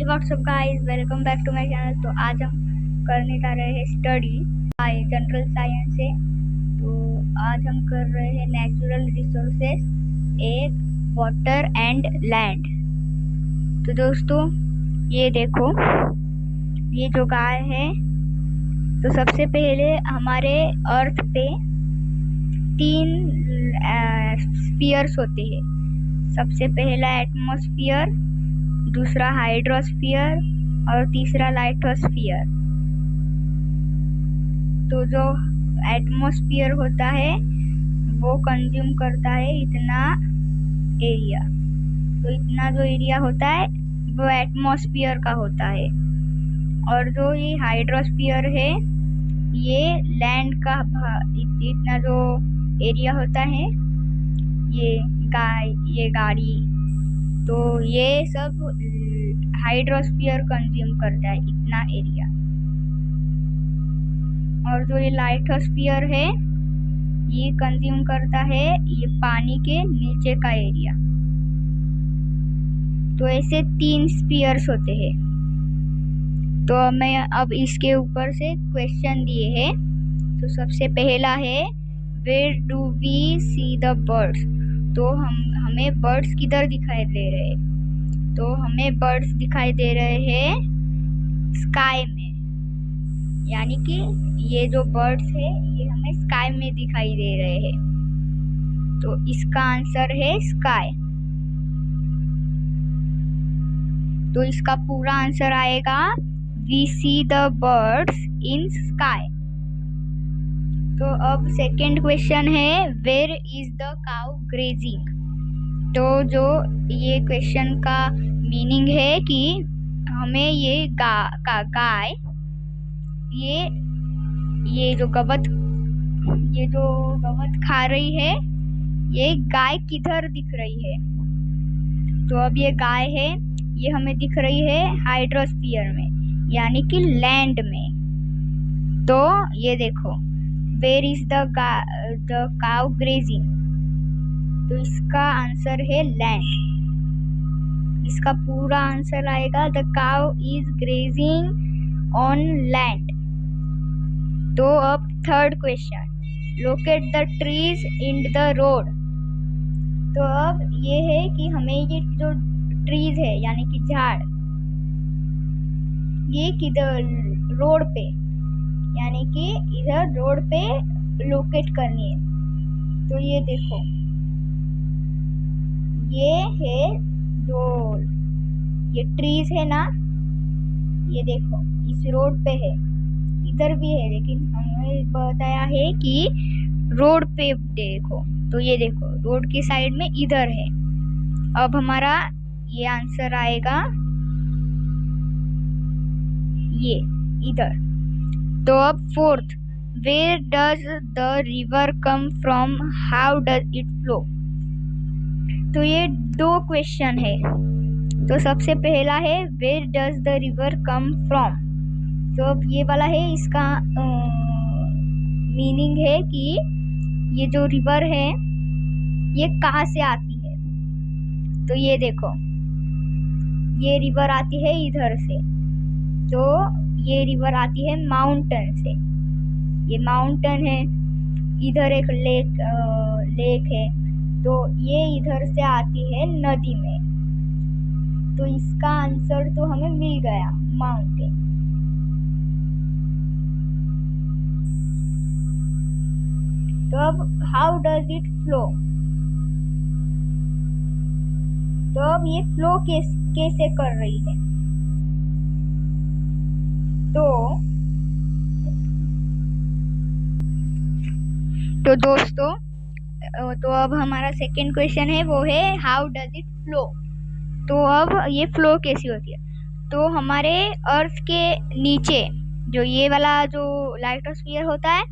WhatsApp guys, welcome back to my channel. तो आज हम करने जा रहे हैं स्टडी जनरल साइंस से। तो आज हम कर रहे हैं natural resources, air, water and land. तो दोस्तों ये देखो, ये जो गाय है, तो सबसे पहले हमारे अर्थ पे 3 स्फीयर्स होते हैं। सबसे पहला एटमॉस्फेयर, दूसरा हाइड्रोस्फीयर और तीसरा लाइटोस्फीयर। तो जो एटमॉस्फेयर होता है वो कंज्यूम करता है इतना एरिया। तो इतना जो एरिया होता है वो एटमॉस्फेयर का होता है। और जो ये हाइड्रोस्फीयर है, ये लैंड का इतना जो एरिया होता है, ये गाय, ये गाड़ी, तो ये सब हाइड्रोस्फीयर कंज्यूम करता है इतना एरिया। और जो ये लाइटोस्फीयर है, ये कंज्यूम करता है ये पानी के नीचे का एरिया। तो ऐसे 3 स्फीयर्स होते हैं। तो मैं अब इसके ऊपर से क्वेश्चन दिए हैं। तो सबसे पहला है, where do we see the birds. तो हमें बर्ड्स किधर दिखाई दे रहे हैं? तो हमें बर्ड्स दिखाई दे रहे हैं स्काई में, यानी कि ये जो बर्ड्स है ये हमें स्काई में दिखाई दे रहे हैं। तो इसका आंसर है स्काई। तो इसका पूरा आंसर आएगा, we see the birds in sky. तो अब सेकेंड क्वेश्चन है, where is the cow grazing. तो जो ये क्वेश्चन का मीनिंग है कि हमें ये गाय, ये जो गवत खा रही है, ये गाय किधर दिख रही है? तो अब ये गाय है, ये हमें दिख रही है हाइड्रोस्फीयर में, यानी कि लैंड में। तो ये देखो, where is the cow grazing. तो इसका आंसर है लैंड। इसका पूरा आंसर आएगा, the cow is grazing on land. तो अब third question, locate the trees in the road. तो अब ये है कि हमें ये जो ट्रीज है, यानी कि झाड़, ये किधर रोड पे, यानी कि इधर रोड पे लोकेट करनी है। तो ये देखो, ये है जो ये ट्रीज है ना, ये देखो इस रोड पे है, इधर भी है, लेकिन हमें बताया है कि रोड पे देखो। तो ये देखो रोड की साइड में इधर है। अब हमारा ये आंसर आएगा ये इधर। तो अब fourth, where does the river come from, how does it flow. तो ये 2 क्वेश्चन है। तो सबसे पहला है, where does the river come from. तो अब ये वाला है, इसका मीनिंग है कि ये जो रिवर है ये कहाँ से आती है। तो ये देखो, ये रिवर आती है इधर से। तो ये रिवर आती है माउंटेन से। ये माउंटेन है, इधर एक लेक है, तो ये इधर से आती है नदी में। तो इसका आंसर तो हमें मिल गया, माउंटेन। तो अब हाउ डज इट फ्लो। तो अब ये फ्लो कैसे कर रही है? तो दोस्तों, तो अब हमारा सेकंड क्वेश्चन है, वो है हाउ डज इट फ्लो। तो अब ये फ्लो कैसी होती है? तो हमारे अर्थ के नीचे जो ये वाला जो लाइटोस्फीयर होता है,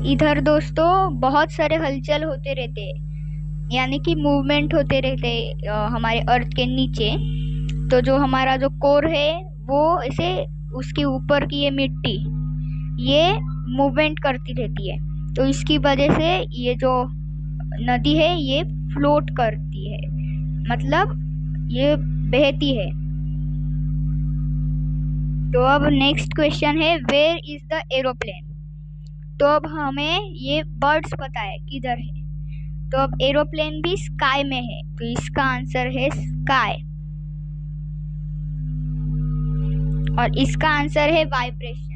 इधर दोस्तों बहुत सारे हलचल होते रहते हैं, यानी कि मूवमेंट होते रहते हमारे अर्थ के नीचे। तो जो हमारा जो कोर है, वो ऐसे उसके ऊपर की ये मिट्टी, ये मूवमेंट करती रहती है। तो इसकी वजह से ये जो नदी है ये फ्लोट करती है, मतलब ये बहती है। तो अब नेक्स्ट क्वेश्चन है, वेयर इज द एरोप्लेन। तो अब हमें ये बर्ड्स पता है किधर है, तो अब एरोप्लेन भी स्काई में है, तो इसका आंसर है स्काई, और इसका आंसर है vibration.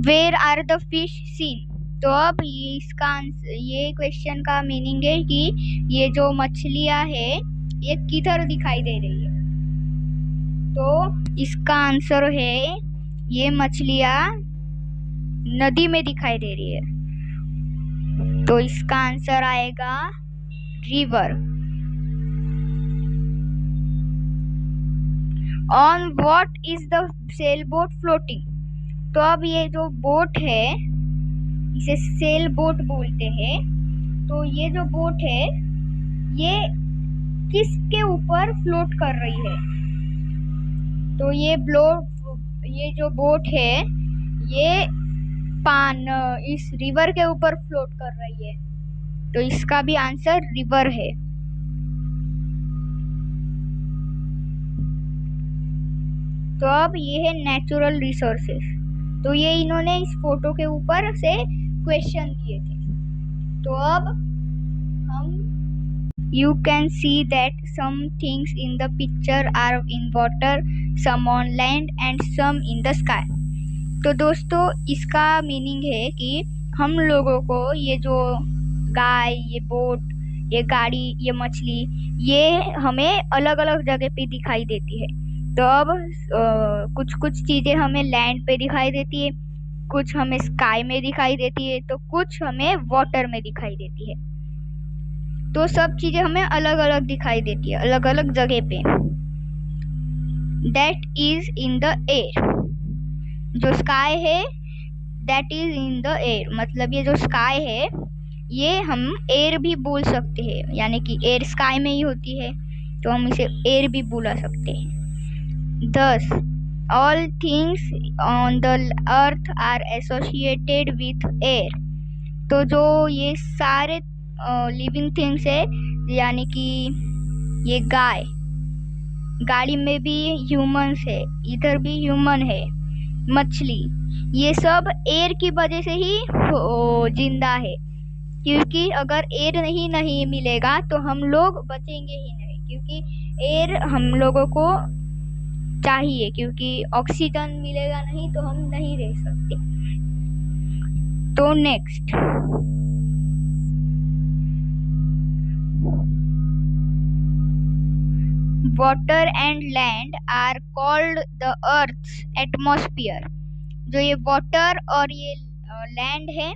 Where are the fish seen. तो अब इसका आंसर, ये क्वेश्चन का मीनिंग है कि ये जो मछलियां है ये किधर दिखाई दे रही है। तो इसका आंसर है ये मछलियां नदी में दिखाई दे रही है, तो इसका आंसर आएगा river. On what is the sail boat floating. तो अब ये जो बोट है इसे सेल बोट बोलते हैं। तो ये जो बोट है ये किसके ऊपर फ्लोट कर रही है। तो ये जो बोट है ये इस रिवर के ऊपर फ्लोट कर रही है, तो इसका भी आंसर रिवर है। तो अब ये है नेचुरल रिसोर्सेस। तो ये इन्होंने इस फोटो के ऊपर से क्वेश्चन दिए थे। तो अब हम You can see that some things in the picture are in water, some on land and some in the sky. तो दोस्तों इसका मीनिंग है कि हम लोगों को ये जो गाय, ये बोट, ये गाड़ी, ये मछली, ये हमें अलग अलग जगह पे दिखाई देती है। तो अब कुछ कुछ चीज़ें हमें लैंड पे दिखाई देती है, कुछ हमें स्काई में दिखाई देती है, तो कुछ हमें वाटर में दिखाई देती है। तो सब चीजें हमें अलग अलग दिखाई देती है, अलग अलग जगह पे। That is in the air. जो स्काई है that is in the air, मतलब ये जो स्काई है ये हम एयर भी बोल सकते हैं, यानी कि एयर स्काई में ही होती है, तो हम इसे एयर भी बोला सकते हैं। Thus, all things on the earth are associated with air. तो जो ये सारे लिविंग थिंग्स है, यानी कि ये गाड़ी में भी ह्यूमंस है, इधर भी ह्यूमन है, मछली, ये सब एयर की वजह से ही जिंदा है। क्योंकि अगर एयर नहीं मिलेगा तो हम लोग बचेंगे ही नहीं, क्योंकि एयर हम लोगों को चाहिए, क्योंकि ऑक्सीजन मिलेगा नहीं तो हम नहीं रह सकते। तो next, water and land are called the earth's atmosphere. जो ये वाटर और ये लैंड है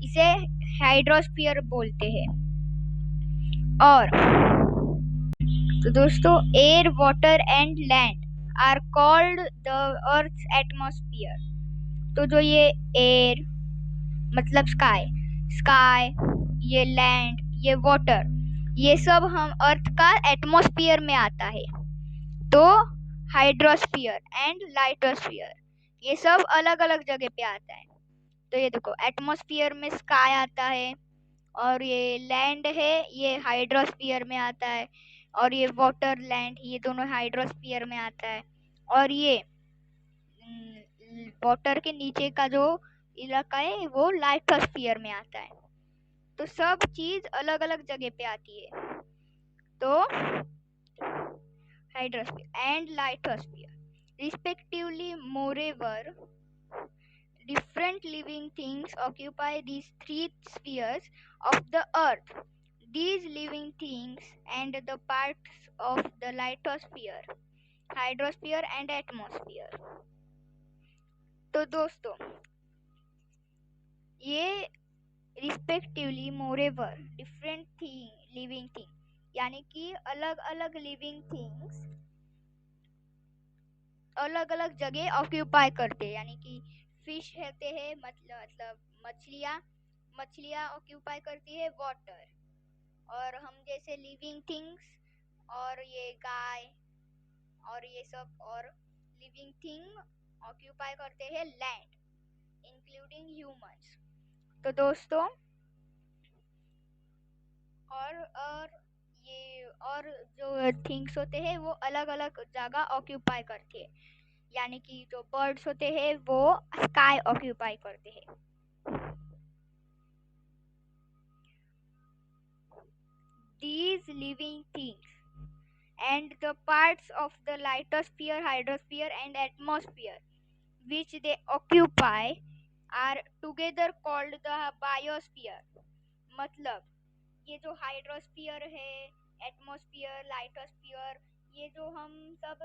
इसे हाइड्रोस्फीयर बोलते हैं। और तो दोस्तों air, water and land are called the earth's atmosphere. तो जो ये एयर मतलब स्काई, ये लैंड, ये वाटर, ये सब हम अर्थ का एटमॉस्फेयर में आता है। तो हाइड्रोस्फीयर एंड लाइटोस्फीयर ये सब अलग अलग जगह पे आता है। तो ये देखो एटमॉस्फेयर में स्काई आता है, और ये लैंड है ये हाइड्रोस्फीयर में आता है, और ये वाटर लैंड ये दोनों हाइड्रोस्फीयर में आता है, और ये वाटर के नीचे का जो इलाका है वो लाइटोस्फीयर में आता है। तो सब चीज अलग अलग जगह पे आती है। तो hydrosphere and lithosphere respectively, moreover different living things occupy these three spheres of the earth. These living things and the parts of the lithosphere, hydrosphere and atmosphere. तो दोस्तों ये respectively, moreover, different thing, living thing, यानी कि अलग अलग living things अलग अलग जगह ऑक्यूपाई करते हैं। यानी कि फिश कहते हैं, मतलब मछलियाँ ऑक्यूपाई करती है वाटर, और हम जैसे लिविंग थिंग्स और ये गाय और ये सब और लिविंग थिंग ऑक्यूपाई करते हैं लैंड, इंक्लूडिंग ह्यूमंस। तो दोस्तों और ये और जो थिंग्स होते हैं वो अलग अलग जगह ऑक्यूपाई करते हैं, यानी कि जो बर्ड्स होते हैं वो स्काई ऑक्यूपाई करते हैं। These living things and the parts of the lithosphere, hydrosphere and atmosphere which they occupy are together called the biosphere। मतलब ये जो हाइड्रोस्फीयर है, एटमॉस्फेयर, लाइटोस्फीयर, ये जो हम सब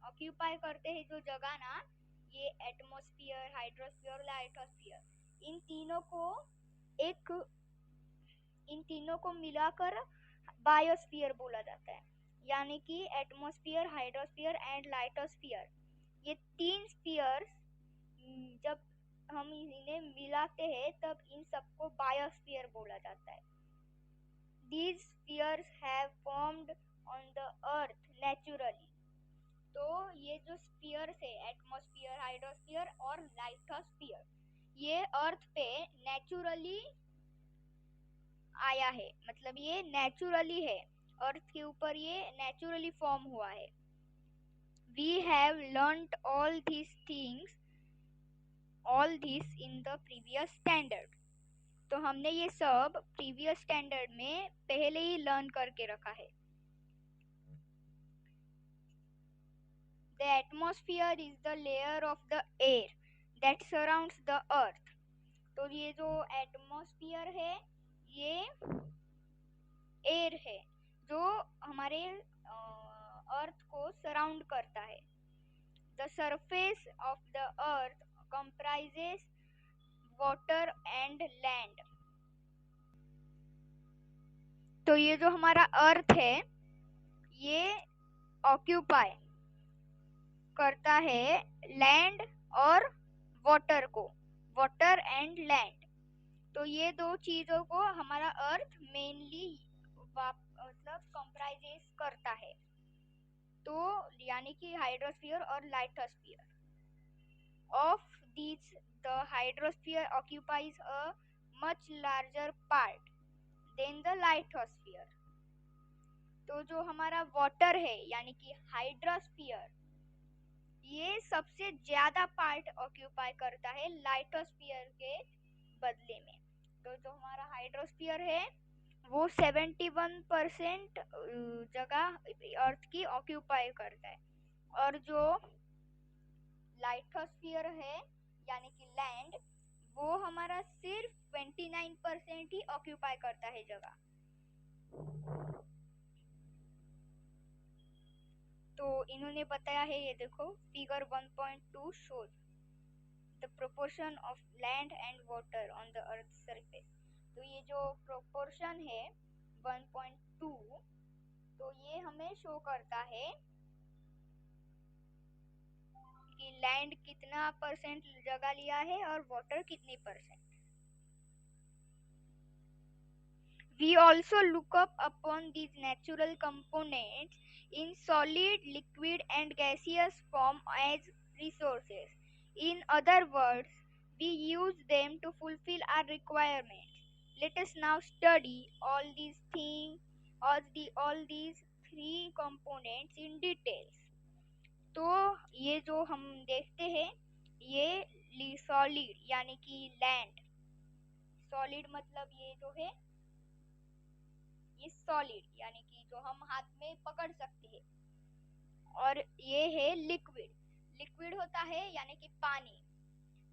ऑक्यूपाई करते हैं जो जगह ना, ये एटमॉस्फेयर, हाइड्रोस्फीयर, लाइटोस्फीयर, एक इन तीनों को मिलाकर बायोस्फीयर बोला जाता है। यानी कि एटमॉस्फेयर, हाइड्रोस्फीयर एंड लाइटोस्फीयर, ये तीन स्फीयर्स जब हम इन्हें मिलाते हैं तब इन सबको बायोस्फीयर बोला जाता है। These spheres have formed on the earth naturally। तो ये जो स्फीयर्स है, एटमॉस्फेयर, हाइड्रोस्फीयर और लाइटोस्फीयर, ये अर्थ पे नेचुरली आया है, मतलब ये नेचुरली है, अर्थ के ऊपर ये नेचुरली फॉर्म हुआ है। We have learnt all these things, all this in the previous standard। तो हमने ये सब प्रीवियस स्टैंडर्ड में पहले ही लर्न करके रखा है। The atmosphere is the layer of the air that surrounds the earth। तो ये जो एटमॉस्फेयर है ये एयर है जो हमारे अर्थ को सराउंड करता है। The surface of the earth comprises water and land। तो ये जो हमारा अर्थ है ये ऑक्यूपाई करता है लैंड और वाटर को, वाटर एंड लैंड। तो ये दो चीजों को हमारा अर्थ मेनली मतलब कंप्राइजेस करता है। तो यानी कि हाइड्रोस्फीयर और lithosphere. Of these the hydrosphere occupies a much larger part than the lithosphere। तो जो हमारा वाटर है यानी कि हाइड्रोस्फीयर, ये सबसे ज्यादा पार्ट ऑक्यूपाई करता है लाइटोस्फीयर के बदले में। तो जो हमारा हाइड्रोस्फीयर है वो 71% जगह अर्थ की ऑक्यूपाई करता है, और जो लाइटोस्फीयर है यानी कि लैंड, वो हमारा सिर्फ 29% ही ऑक्यूपाई करता है जगह। तो इन्होंने बताया है, ये देखो figure 1.2 shows the proportion of land and water on the earth surface. तो ये जो प्रोपोर्शन है 1.2, तो ये हमें शो करता है कि लैंड कितना परसेंट जगह लिया है और वाटर कितने percent. We also look up upon these natural components in solid, liquid and gaseous form as resources। In other words, we use them to fulfill our requirements। Let us now study all these things, all these three components in details। तो ये जो हम देखते हैं ये solid यानी कि land, solid मतलब ये जो है ये सॉलिड यानी कि जो हम हाथ में पकड़ सकते हैं, और ये है लिक्विड, लिक्विड होता है यानी कि पानी।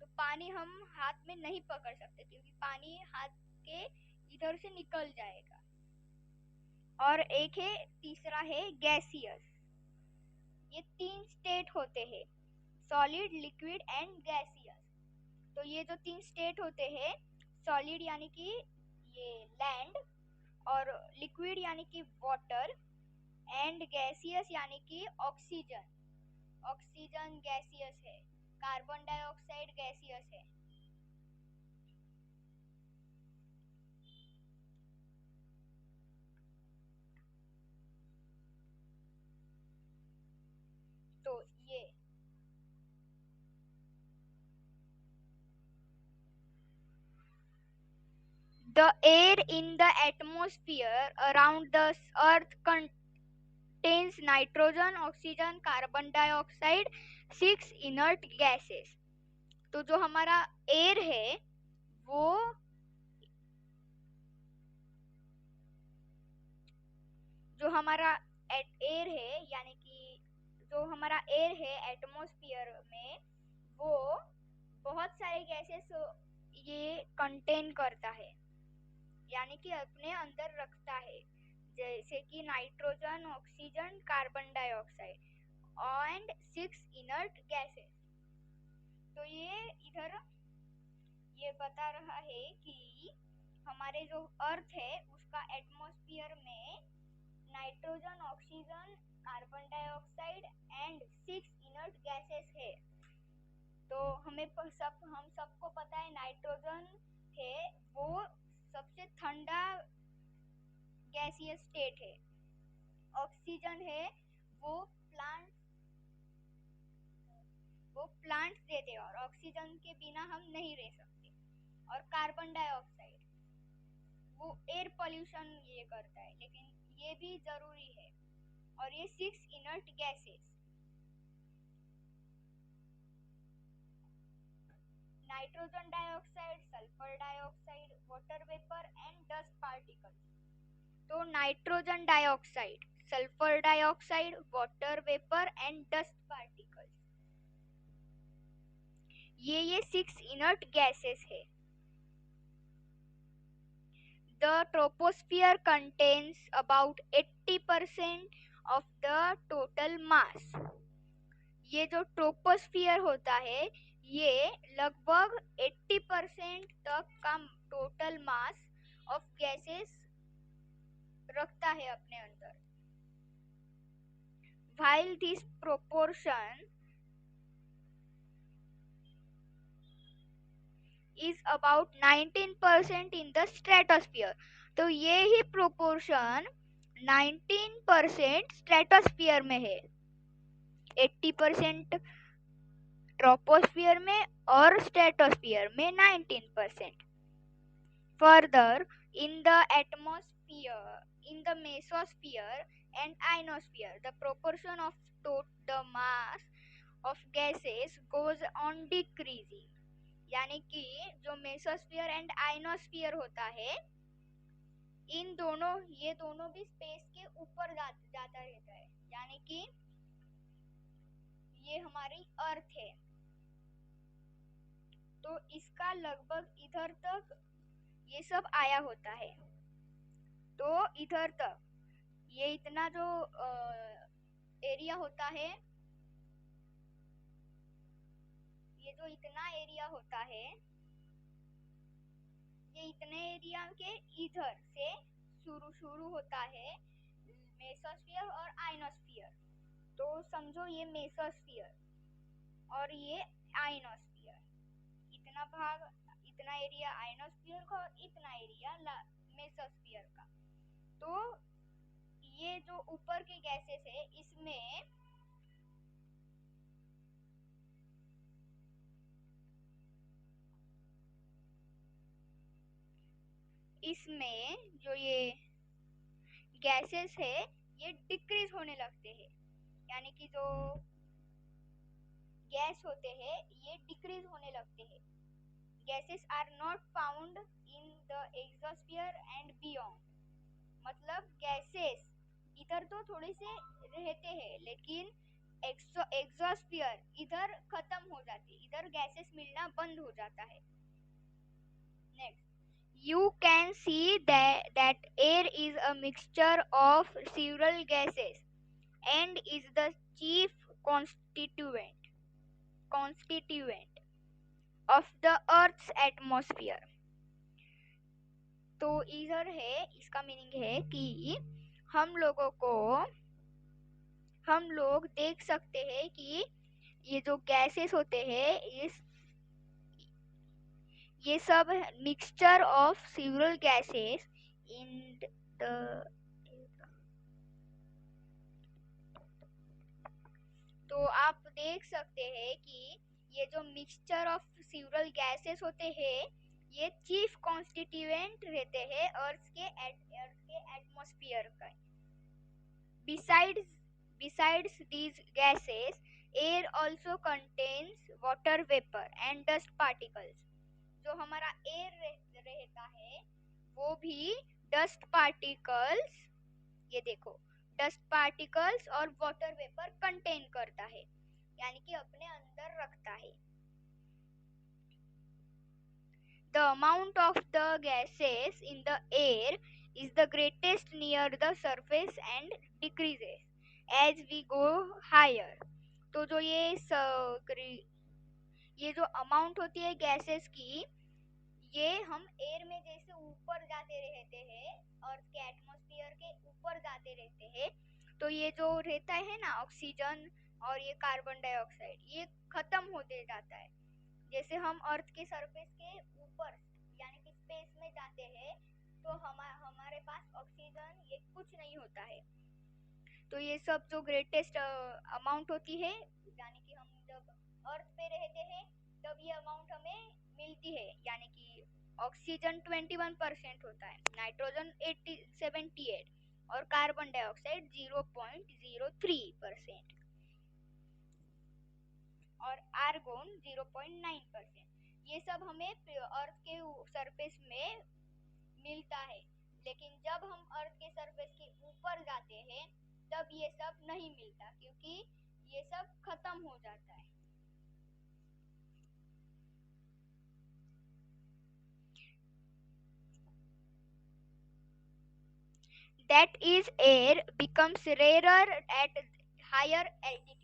तो पानी हम हाथ में नहीं पकड़ सकते क्योंकि पानी हाथ के इधर से निकल जाएगा। और एक है तीसरा है गैसियस। ये तीन स्टेट होते हैं, सॉलिड, लिक्विड एंड गैसियस। तो ये जो तीन स्टेट होते हैं, सॉलिड यानी कि ये लैंड, और लिक्विड यानी कि वाटर, एंड गैसियस यानी कि ऑक्सीजन। ऑक्सीजन गैसियस है, कार्बन डाइऑक्साइड गैसियस है। तो The air in the atmosphere around the earth contains nitrogen, oxygen, carbon dioxide, 6 inert gases. तो जो हमारा एयर है वो जो हमारा एयर है यानी कि जो हमारा एयर है एटमॉस्फेयर में वो बहुत सारे गैसेस ये कंटेन करता है यानी कि अपने अंदर रखता है, जैसे कि nitrogen, oxygen, carbon dioxide and 6 inert gases. तो ये इधर ये बता रहा है कि हमारे जो अर्थ है उसका एटमॉस्फेयर में nitrogen, oxygen, carbon dioxide and 6 inert gases है। तो हम सबको पता है नाइट्रोजन है वो सबसे ठंडा गैसियस स्टेट है, ऑक्सीजन है वो प्लांट्स देते हैं और ऑक्सीजन के बिना हम नहीं रह सकते, और कार्बन डाइऑक्साइड वो एयर पोल्यूशन ये करता है लेकिन ये भी जरूरी है, और ये 6 inert gases nitrogen dioxide, sulphur dioxide, water vapour and dust particles. तो nitrogen dioxide, sulphur dioxide, water vapour and dust particles ये 6 इनर्ट गैसेस है। The troposphere contains about 80% of the total mass. ये जो ट्रोपोस्फियर होता है ये लगभग 80% तक का टोटल मास ऑफ गैसेस रखता है अपने अंदर। While this proportion is about 19% in the stratosphere, तो ये ही प्रोपोर्शन 19% स्ट्रेटोस्फियर में है, 80% ट्रोपोस्फियर में और स्ट्रेटोस्फियर में 19%. Further, in the atmosphere, in the mesosphere and ionosphere, the proportion of the mass of gases goes on decreasing. यानी कि जो मेसोस्फीयर एंड आइनोस्फीयर होता है ये दोनों भी स्पेस के ऊपर जाता रहता है, यानी कि ये हमारी अर्थ है तो इसका लगभग इधर तक ये सब आया होता है। तो इधर तक ये इतना जो एरिया होता है, ये जो इतना एरिया होता है ये इतने एरिया के इधर से शुरू होता है मेसोस्फीयर और आइनोस्फीयर। तो समझो ये मेसोस्फीयर और ये आइनोस्फीयर, इतना भाग इतना एरिया आइनोस्फीयर का और इतना एरिया मेसोस्फीयर का। तो ये जो ऊपर के गैसेस है इसमें जो ये गैसेस है ये डिक्रीज होने लगते हैं, यानी कि जो गैस होते हैं ये डिक्रीज होने लगते हैं। Gases are not found in the exosphere and beyond, मतलब गैसेस इधर तो थोड़े से रहते हैं लेकिन एक्सोस्फीयर इधर खत्म हो जाती है, इधर गैसेस मिलना बंद हो जाता है। Next, you can see that air is a mixture of several gases and is the chief constituent of the Earth's atmosphere. तो इधर है इसका मीनिंग है कि हम लोग देख सकते हैं कि ये जो गैसेस होते हैं ये सब mixture of several gases in the. तो आप देख सकते हैं कि ये जो मिक्सचर ऑफ सेवरल गैसेस होते हैं ये चीफ कॉन्स्टिट्यूएंट रहते हैं अर्थ के एटमॉस्फेयर का। Besides these gases, air also contains water vapor and dust particles. जो हमारा एयर रहता है वो भी डस्ट पार्टिकल्स, ये देखो, डस्ट पार्टिकल्स और वाटर वेपर कंटेन करता है, यानी कि अपने अंदर रखता है। The amount of the gases in the air is the greatest near the surface and decreases as we go higher. तो जो ये जो अमाउंट होती है गैसेस की, ये हम एयर में जैसे ऊपर जाते रहते हैं, अर्थ के एटमॉस्फेयर के ऊपर जाते रहते हैं, तो ये जो रहता है ना ऑक्सीजन और ये कार्बन डाइऑक्साइड, ये खत्म होते जाता है। जैसे हम अर्थ के सरफेस के ऊपर यानी कि स्पेस में जाते हैं तो हमारे पास ऑक्सीजन ये कुछ नहीं होता है। तो ये सब जो ग्रेटेस्ट अमाउंट होती है, यानी कि हम जब अर्थ पे रहते हैं तब ये अमाउंट हमें मिलती है, यानी कि ऑक्सीजन 21% होता है, नाइट्रोजन 78 और कार्बन डाइऑक्साइड 0.03% और आर्गोन 0.9%। ये सब हमें अर्थ के सरफेस में मिलता है, लेकिन जब हम अर्थ के सरफेस के ऊपर जाते हैं तब ये सब नहीं मिलता, क्योंकि ये सब खत्म हो जाता है। That is, air becomes rarer at higher altitude.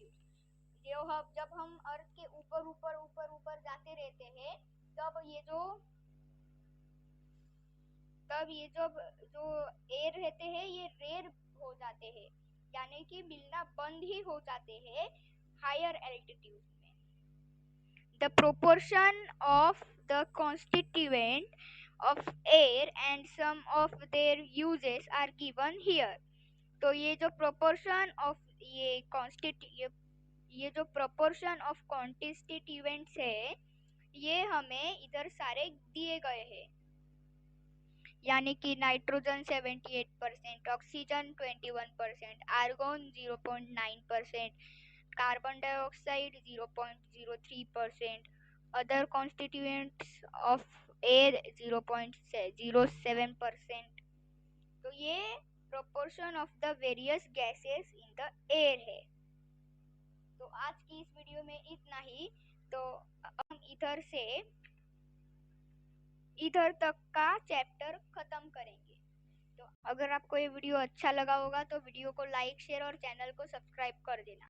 जब हम अर्थ के ऊपर जाते रहते हैं तब ये जो एयर रहते हैं ये रेयर हो जाते हैं, यानी कि मिलना बंद ही हो जाते हैं हायर एल्टीट्यूड में। The proportion of the constituent of air and some of their uses are given here. तो ये जो proportion of ये जो proportion of constituents है ये हमें इधर सारे दिए गए हैं, यानी कि nitrogen 78%, oxygen 21%, argon 0.9%, carbon dioxide 0.03%, other constituents of air 0.07%। तो ये proportion of the various gases in the air है। तो आज की इस वीडियो में इतना ही। तो हम इधर तक का चैप्टर खत्म करेंगे। तो अगर आपको ये वीडियो अच्छा लगा होगा तो वीडियो को लाइक, शेयर और चैनल को सब्सक्राइब कर देना।